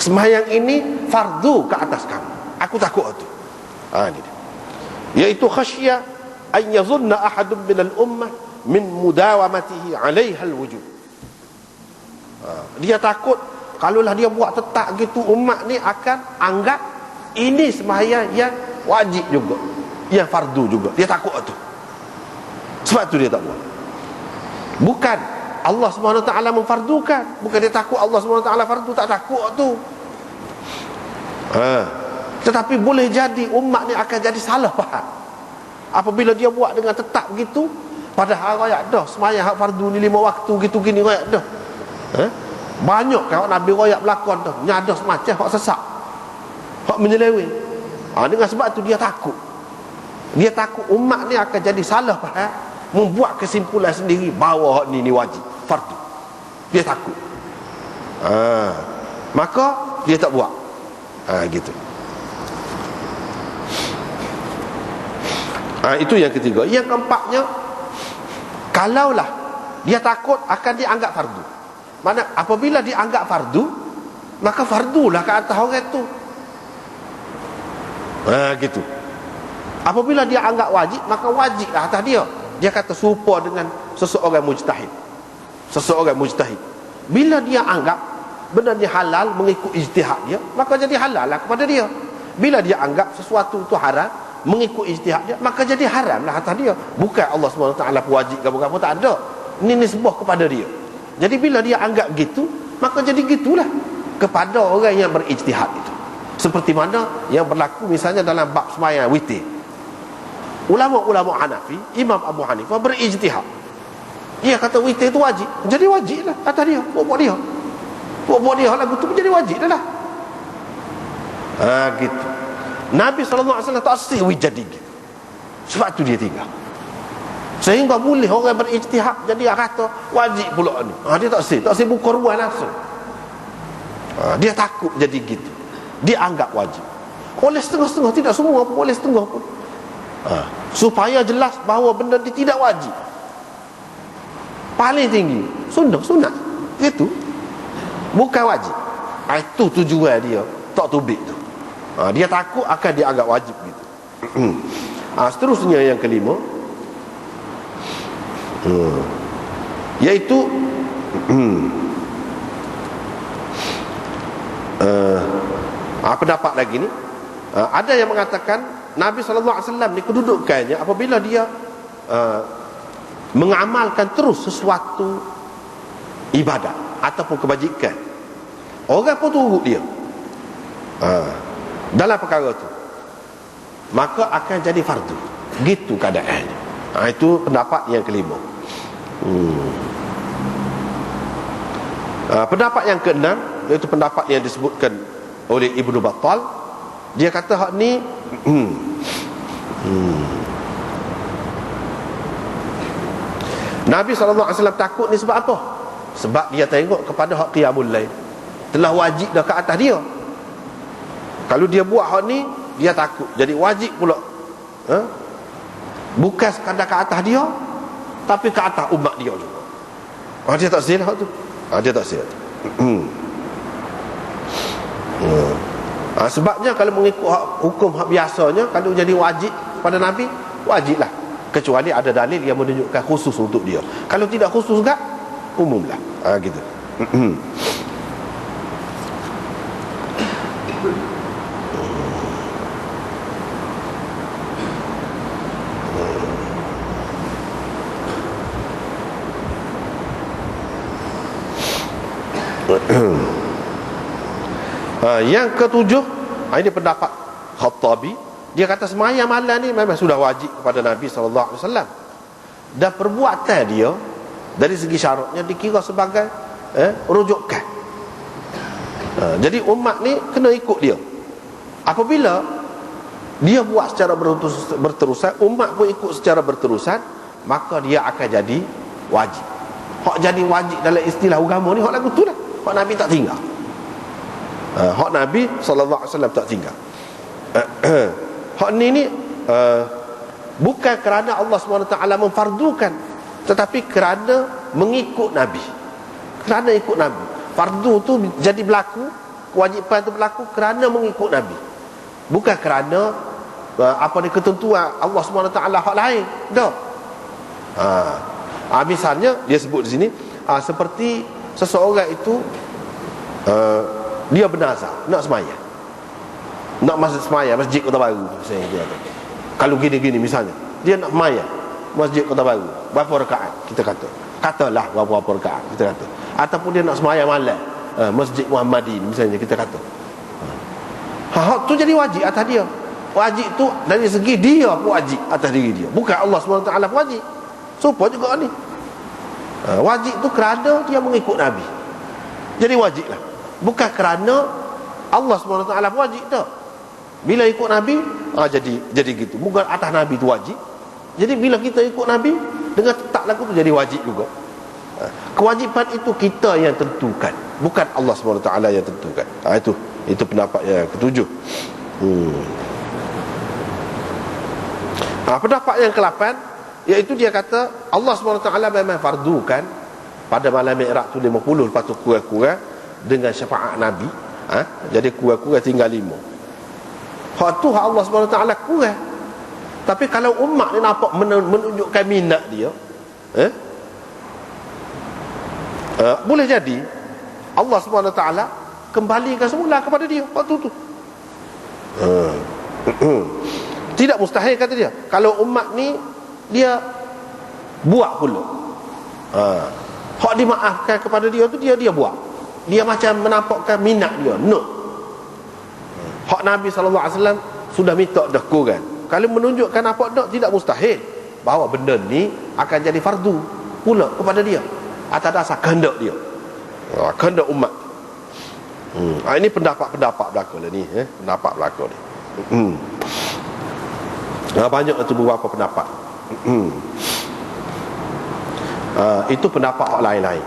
sembahyang ini fardu ke atas kamu. Aku takut itu. Ini dia. Yaitu khasyah an yazunna ahadun minal ummah min mudawamatihi 'alaiha al-wujub. Dia takut kalaulah dia buat tetap gitu, umat ni akan anggap ini sembahyang yang wajib juga, yang fardu juga. Dia takut tu. Sebab tu dia tak buat. Bukan Allah SWT memfardukan, bukan dia takut Allah SWT fardu, tak takut tu. Tetapi boleh jadi umat ni akan jadi salah faham apabila dia buat dengan tetap begitu, padahal royak dah sembahyang hak fardu ni 5 waktu gitu gini royak dah. Banyak kan Nabi royak berlakon tu, nyada semacam hak sesak, hak menyeleweng. Dengan sebab tu dia takut. Dia takut umat ni akan jadi salah faham, membuat kesimpulan sendiri bahawa hak ni wajib, fardu. Dia takut. Maka dia tak buat. Gitu. Itu yang ketiga. Yang keempatnya, kalaulah dia takut akan dianggap fardu. Mana apabila dianggap fardu, maka fardulah ke atas orang tu. Gitu. Apabila dia anggap wajib, maka wajiblah atas dia. Dia kata serupa dengan seseorang mujtahid. Seseorang mujtahid, bila dia anggap benda ni halal mengikut ijtihad dia, maka jadi halal lah kepada dia. Bila dia anggap sesuatu itu haram mengikut ijtihad dia, maka jadi haram lah atas dia. Bukan Allah SWT wajib apa-apa, tak ada. Ini nisbah kepada dia. Jadi bila dia anggap gitu, maka jadi gitulah kepada orang yang berijtihad itu. Seperti mana yang berlaku misalnya dalam bab sembahyang witir. Ulama-ulama Hanafi, Imam Abu Hanifah berijtihad. Dia kata witir itu wajib, jadi wajib lah atas dia. Buat dia. Buat dia lagu tu menjadi wajib dah lah. Gitu. Nabi SAW tak sih jadi gitu. Sebab tu dia tinggal. Sehingga boleh orang berijtihad jadi kata wajib pula ni. Dia tak sih buka ruang langsung. Dia takut jadi gitu. Dia anggap wajib. Oleh setengah-setengah, tidak semua pun, oleh setengah pun. Supaya jelas bahawa benda ni tidak wajib. Paling tinggi sunat gitu, bukan wajib. Itu tujuan dia tak tubik tu. Dia takut akan dianggap wajib gitu. Seterusnya yang kelima, yaitu pendapat lagi ni, ada yang mengatakan Nabi SAW ni kedudukannya apabila dia mengamalkan terus sesuatu ibadat ataupun kebajikan, orang pun turut dia dalam perkara tu, maka akan jadi fardu. Gitu keadaannya. Itu pendapat yang kelima. Pendapat yang keenam, iaitu pendapat yang disebutkan oleh Ibnu Battal. Dia kata hak ni Nabi SAW takut ni sebab apa? Sebab dia tengok kepada hak qiyamul lail telah wajib dah ke atas dia. Kalau dia buat hak ni, dia takut jadi wajib pula. Bukan sekadar ke atas dia, tapi ke atas umat dia juga. Dia tak silap tu. Dia tak silap. Sebabnya kalau mengikut hukum hak biasanya, kalau jadi wajib pada Nabi, wajiblah. Kecuali ada dalil yang menunjukkan khusus untuk dia. Kalau tidak khusus enggak, umumlah. Gitu. Yang ketujuh, ini pendapat Khattabi. Dia kata sembahyang malam ni memang sudah wajib kepada Nabi SAW, dan perbuatan dia dari segi syaratnya dikira sebagai rujukan. Jadi umat ni kena ikut dia. Apabila dia buat secara berterusan, umat pun ikut secara berterusan, maka dia akan jadi wajib. Hak jadi wajib dalam istilah agama ni hak lagu tu lah. Hak Nabi tak tinggal. Hak Nabi SAW tak tinggal. Hak ni bukan kerana Allah SWT memfardukan, tetapi kerana mengikut Nabi. Kerana ikut Nabi, fardu tu jadi berlaku kewajipan itu berlaku kerana mengikut Nabi, bukan kerana apa ni ketentuan Allah SWT hak lain. Dah. Misalnya dia sebut di sini seperti seseorang itu dia bernazar nak sembahyang, nak masuk sembahyang masjid Kota Baru misalnya. Kalau gini-gini misalnya dia nak sembahyang masjid Kota Baru, berapa rakaat kita katalah berapa rakaat kita kata, ataupun dia nak sembahyang malam Masjid Muhammadin misalnya kita kata, hak tu jadi wajib atas dia. Wajib tu dari segi dia pun wajib atas diri dia, bukan Allah SWT pun wajib. Supaya juga ni wajib tu kerana dia mengikut Nabi, jadi wajib lah, bukan kerana Allah SWT pun wajib tak. Bila ikut Nabi jadi gitu, bukan atas Nabi tu wajib. Jadi bila kita ikut Nabi dengan tak laku tu jadi wajib juga. Kewajipan itu kita yang tentukan, bukan Allah SWT yang tentukan. Itu pendapat yang ketujuh. Pendapat yang ke-8, iaitu dia kata Allah SWT memang fardukan pada malam Mi'raj tu 50, lepas tu kurang-kurang dengan syafaat Nabi. Jadi kurang-kurang tinggal 5. Hak tu hak Allah SWT kurang. Tapi kalau umat ni nampak menunjukkan minat dia, boleh jadi Allah SWT kembalikan semula kepada dia waktu tu. Tidak mustahil kata dia, kalau umat ni dia buat pula, hak dimaafkan kepada dia tu dia buat, dia macam menampakkan minat dia. No, hak Nabi SAW sudah minta dah kurang. Kalau menunjukkan apa dah, tidak mustahil bahawa benda ni akan jadi fardu pula kepada dia atas dasar kehendak dia, kehendak umat. Ini pendapat-pendapat belaka lah ni, pendapat belaka ni. Banyak tu beberapa pendapat. Itu pendapat orang lain-lain.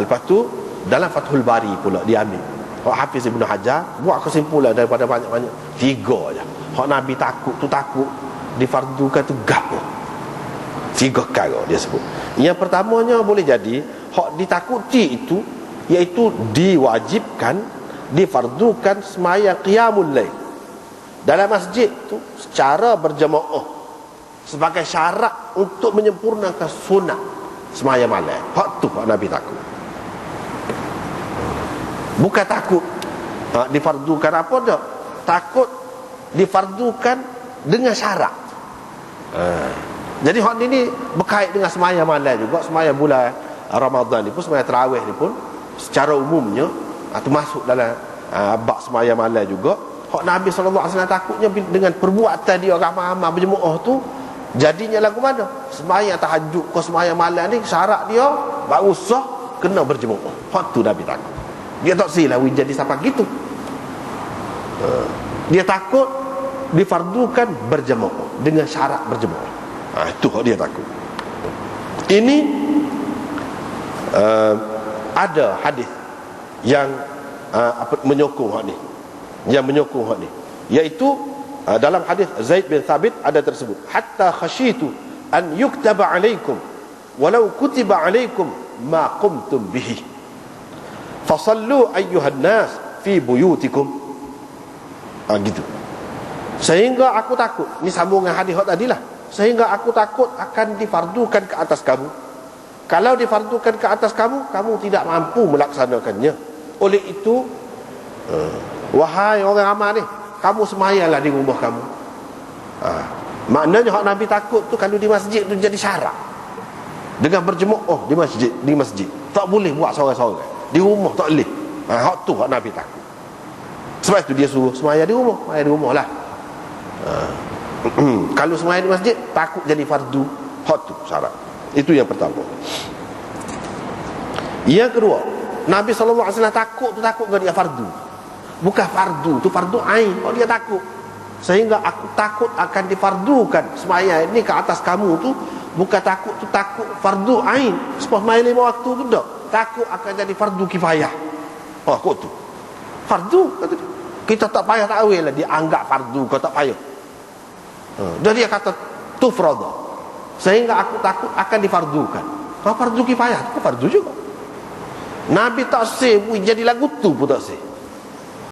Lepas tu dalam Fathul Bari pula diambil, Hafiz Ibn Hajar buat kesimpulan daripada banyak-banyak 3 je. Hak Nabi takut tu takut difardukan tu gapo. 3 perkara dia sebut. Yang pertamanya boleh jadi hak ditakuti itu iaitu diwajibkan, difardukan sembahyang qiyamul lail dalam masjid tu secara berjemaah sebagai syarat untuk menyempurnakan sunat sembahyang malam. Hak tu hak Nabi takut. Bukan takut difardukan apa dah, takut difardukan dengan syarat. Jadi hak ni berkait dengan sembahyang malam juga. Sembahyang bulan Ramadan ni pun, sembahyang tarawih ni pun secara umumnya tu masuk dalam bab sembahyang malam juga. Hak Nabi SAW takutnya dengan perbuatan dia ramai-ramai berjemaah tu, jadinya lagu mana sembahyang tahajud ke sembahyang malam ni syarat dia baru sah kena berjemaah. Hak tu Nabi takut. Dia tak silah jadi sampai gitu. Dia takut difardukan berjemaah dengan syarat berjemaah. Itu dia takut. Ini ada hadis yang menyokong hak ni, iaitu dalam hadis Zaid bin Thabit ada tersebut, hatta khashitu an yuktaba alaikum walau kutiba alaikum ma qumtum bihi fasallu ayyuhan nas fi buyutikum. Gitu. Sehingga aku takut, ni sambungan hadis tadi lah, sehingga aku takut akan difardukan ke atas kamu. Kalau difardukan ke atas kamu, kamu tidak mampu melaksanakannya. Oleh itu, wahai orang ramai ni, kamu sembahyanglah di rumah kamu. Maknanya hak Nabi takut tu kalau di masjid tu jadi syarat. Dengan berjemaah di masjid tak boleh buat seorang-seorang. Di rumah tak boleh. Hak tu hak Nabi takut. Sebab itu dia suruh sembahyang di rumah. Sembahyang di rumah lah. Kalau sembahyang di masjid takut jadi fardu. Hak tu syarat. Itu yang pertama. Yang kedua, Nabi SAW takut ke dia fardu. Bukan fardu, tu fardu ain. Oh, dia takut. Sehingga aku takut akan difardukan sembahyang ini ke atas kamu tu. Bukan takut tu takut fardu ain. Sebab sembahyang 5 waktu tu tak. Takut akan jadi fardu kifayah. Oh, kok tu fardu kata dia. Kita tak payah takwil lah, dia anggap fardu, kau tak payah. Dan dia kata tufrada, sehingga aku takut akan difardukan. Kalau fardu kifayah, itu fardu juga. Nabi tak say jadi lagu tu pun tak say.